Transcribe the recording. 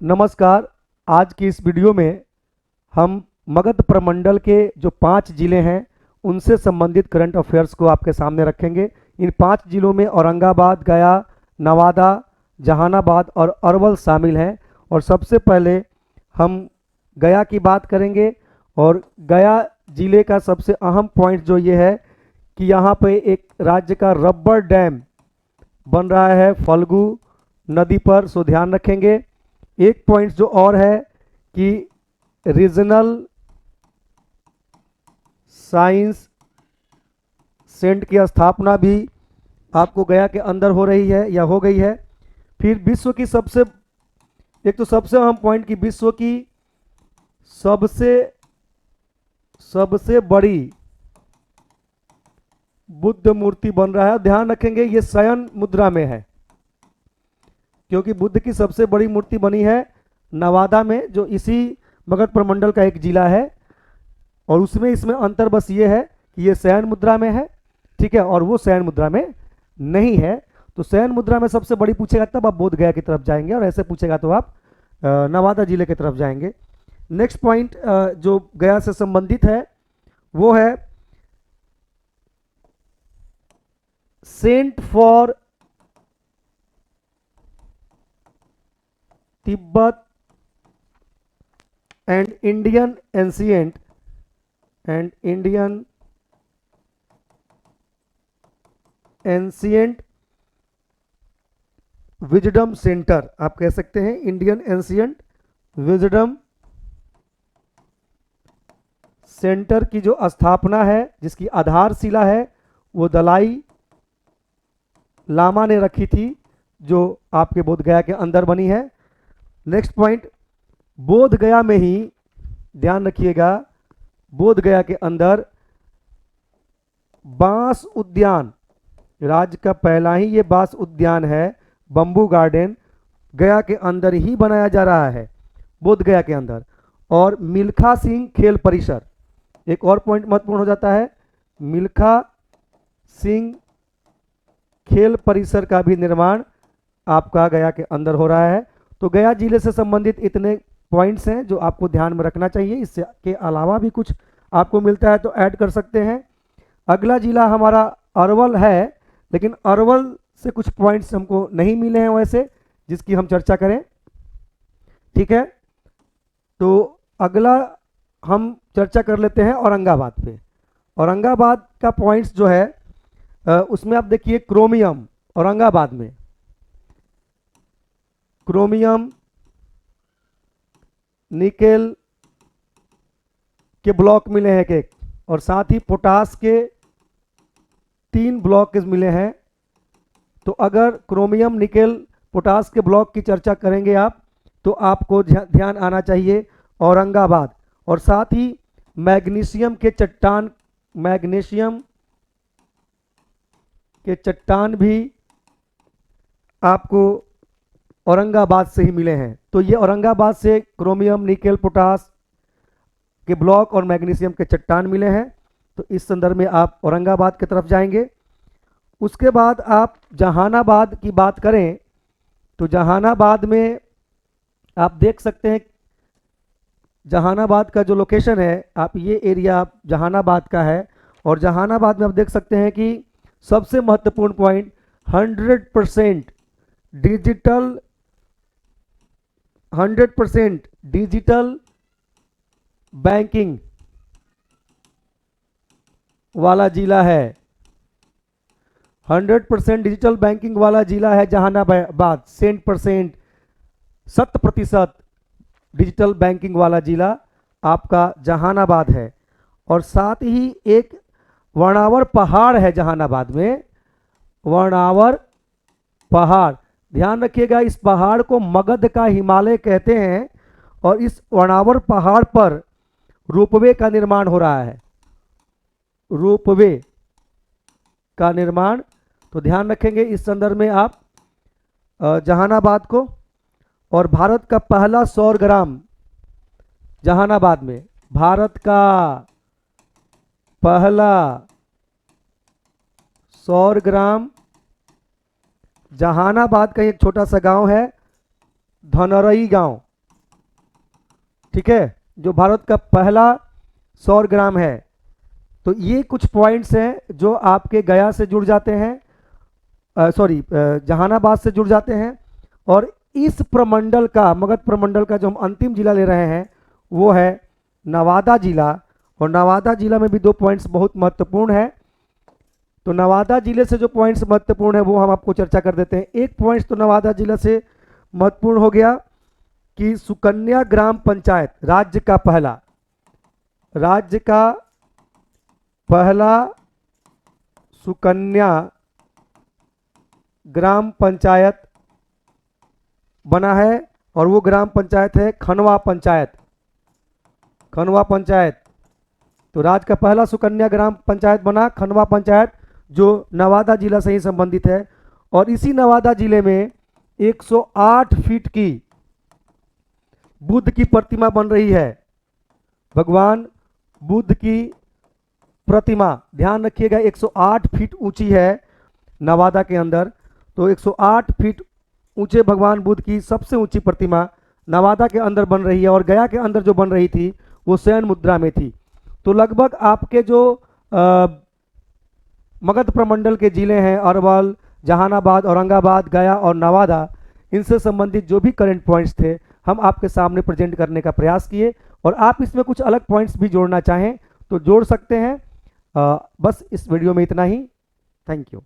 नमस्कार। आज की इस वीडियो में हम मगध प्रमंडल के जो 5 जिले हैं उनसे संबंधित करंट अफेयर्स को आपके सामने रखेंगे। इन 5 जिलों में औरंगाबाद, गया, नवादा, जहानाबाद और अरवल शामिल हैं। और सबसे पहले हम गया की बात करेंगे। और गया जिले का सबसे अहम पॉइंट जो ये है कि यहाँ पे एक राज्य का रबर डैम बन रहा है फल्गु नदी पर, सो ध्यान रखेंगे। एक पॉइंट जो और है कि रीजनल साइंस सेंटर की स्थापना भी आपको गया के अंदर हो रही है या हो गई है। फिर विश्व की सबसे अहम पॉइंट कि विश्व की सबसे सबसे बड़ी बुद्ध मूर्ति बन रहा है। ध्यान रखेंगे ये शयन मुद्रा में है, क्योंकि बुद्ध की सबसे बड़ी मूर्ति बनी है नवादा में, जो इसी मगध प्रमंडल का एक जिला है। और इसमें अंतर बस ये है कि ये शयन मुद्रा में है, ठीक है, और वो शयन मुद्रा में नहीं है। तो शयन मुद्रा में सबसे बड़ी पूछेगा तब आप बोध गया की तरफ जाएंगे, और ऐसे पूछेगा तो आप नवादा जिले की तरफ जाएंगे। नेक्स्ट पॉइंट जो गया से संबंधित है वो है sent for Tibet and Indian ancient wisdom centre, आप कह सकते हैं इंडियन एंशियंट विजडम सेंटर की जो स्थापना है, जिसकी आधारशिला है, वो दलाई लामा ने रखी थी, जो आपके बोध गया के अंदर बनी है। नेक्स्ट पॉइंट, बोध गया में ही ध्यान रखिएगा, बोध गया के अंदर बांस उद्यान, राज्य का पहला ही ये बांस उद्यान है, बंबू गार्डन, गया के अंदर ही बनाया जा रहा है, बोध गया के अंदर। और मिल्खा सिंह खेल परिसर, एक और पॉइंट महत्वपूर्ण हो जाता है, मिल्खा सिंह खेल परिसर का भी निर्माण आपका गया के अंदर हो रहा है। तो गया जिले से संबंधित इतने पॉइंट्स हैं जो आपको ध्यान में रखना चाहिए। इससे के अलावा भी कुछ आपको मिलता है तो ऐड कर सकते हैं। अगला जिला हमारा अरवल है, लेकिन अरवल से कुछ पॉइंट्स हमको नहीं मिले हैं वैसे, जिसकी हम चर्चा करें, ठीक है। तो अगला हम चर्चा कर लेते हैं औरंगाबाद पे। औरंगाबाद का पॉइंट्स जो है उसमें आप देखिए क्रोमियम, औरंगाबाद में क्रोमियम निकेल के ब्लॉक मिले हैं एक, और साथ ही पोटास के 3 ब्लॉक मिले हैं। तो अगर क्रोमियम निकेल पोटास के ब्लॉक की चर्चा करेंगे आप, तो आपको ध्यान आना चाहिए औरंगाबाद। और साथ ही मैग्नीशियम के चट्टान भी आपको औरंगाबाद से ही मिले हैं। तो ये औरंगाबाद से क्रोमियम निकेल पोटास के ब्लॉक और मैग्नीशियम के चट्टान मिले हैं। तो इस संदर्भ में आप औरंगाबाद की तरफ जाएंगे। उसके बाद आप जहानाबाद की बात करें तो जहानाबाद में आप देख सकते हैं, जहानाबाद का जो लोकेशन है, आप ये एरिया आप जहानाबाद का है, और जहानाबाद में आप देख सकते हैं कि सबसे महत्वपूर्ण पॉइंट 100% डिजिटल बैंकिंग वाला जिला है। 100% डिजिटल बैंकिंग वाला जिला है जहानाबाद। 100% डिजिटल बैंकिंग वाला जिला आपका जहानाबाद है। और साथ ही एक वर्णावर पहाड़ है जहानाबाद में, वर्णावर पहाड़, ध्यान रखिएगा, इस पहाड़ को मगध का हिमालय कहते हैं। और इस वर्णावर पहाड़ पर रोपवे का निर्माण हो रहा है, रोपवे का निर्माण। तो ध्यान रखेंगे इस संदर्भ में आप जहानाबाद को। और भारत का पहला सौर ग्राम जहानाबाद में, भारत का पहला सौर ग्राम जहानाबाद का एक छोटा सा गांव है धनरई गांव, ठीक है, जो भारत का पहला सौर ग्राम है। तो ये कुछ पॉइंट्स हैं जो आपके गया से जुड़ जाते हैं, सॉरी जहानाबाद से जुड़ जाते हैं। और इस प्रमंडल का, मगध प्रमंडल का जो हम अंतिम जिला ले रहे हैं वो है नवादा जिला। और नवादा जिला में भी 2 पॉइंट्स बहुत महत्वपूर्ण है। तो नवादा जिले से जो पॉइंट्स महत्वपूर्ण है वो हम आपको चर्चा कर देते हैं। एक पॉइंट्स तो नवादा जिला से महत्वपूर्ण हो गया कि सुकन्या ग्राम पंचायत राज्य का पहला सुकन्या ग्राम पंचायत बना है। और वो ग्राम पंचायत है खनवा पंचायत। तो राज्य का पहला सुकन्या ग्राम पंचायत बना खनवा पंचायत, जो नवादा जिला से ही संबंधित है। और इसी नवादा जिले में 108 फीट की बुद्ध की प्रतिमा बन रही है। भगवान बुद्ध की प्रतिमा, ध्यान रखिएगा, 108 फीट ऊंची है नवादा के अंदर। तो 108 फीट ऊंचे भगवान बुद्ध की सबसे ऊंची प्रतिमा नवादा के अंदर बन रही है। और गया के अंदर जो बन रही थी वो शयन मुद्रा में थी। तो लगभग आपके जो मगध प्रमंडल के जिले हैं, अरवल, जहानाबाद, औरंगाबाद, गया और नवादा, इनसे संबंधित जो भी करंट पॉइंट्स थे हम आपके सामने प्रेजेंट करने का प्रयास किए। और आप इसमें कुछ अलग पॉइंट्स भी जोड़ना चाहें तो जोड़ सकते हैं। बस इस वीडियो में इतना ही। Thank you.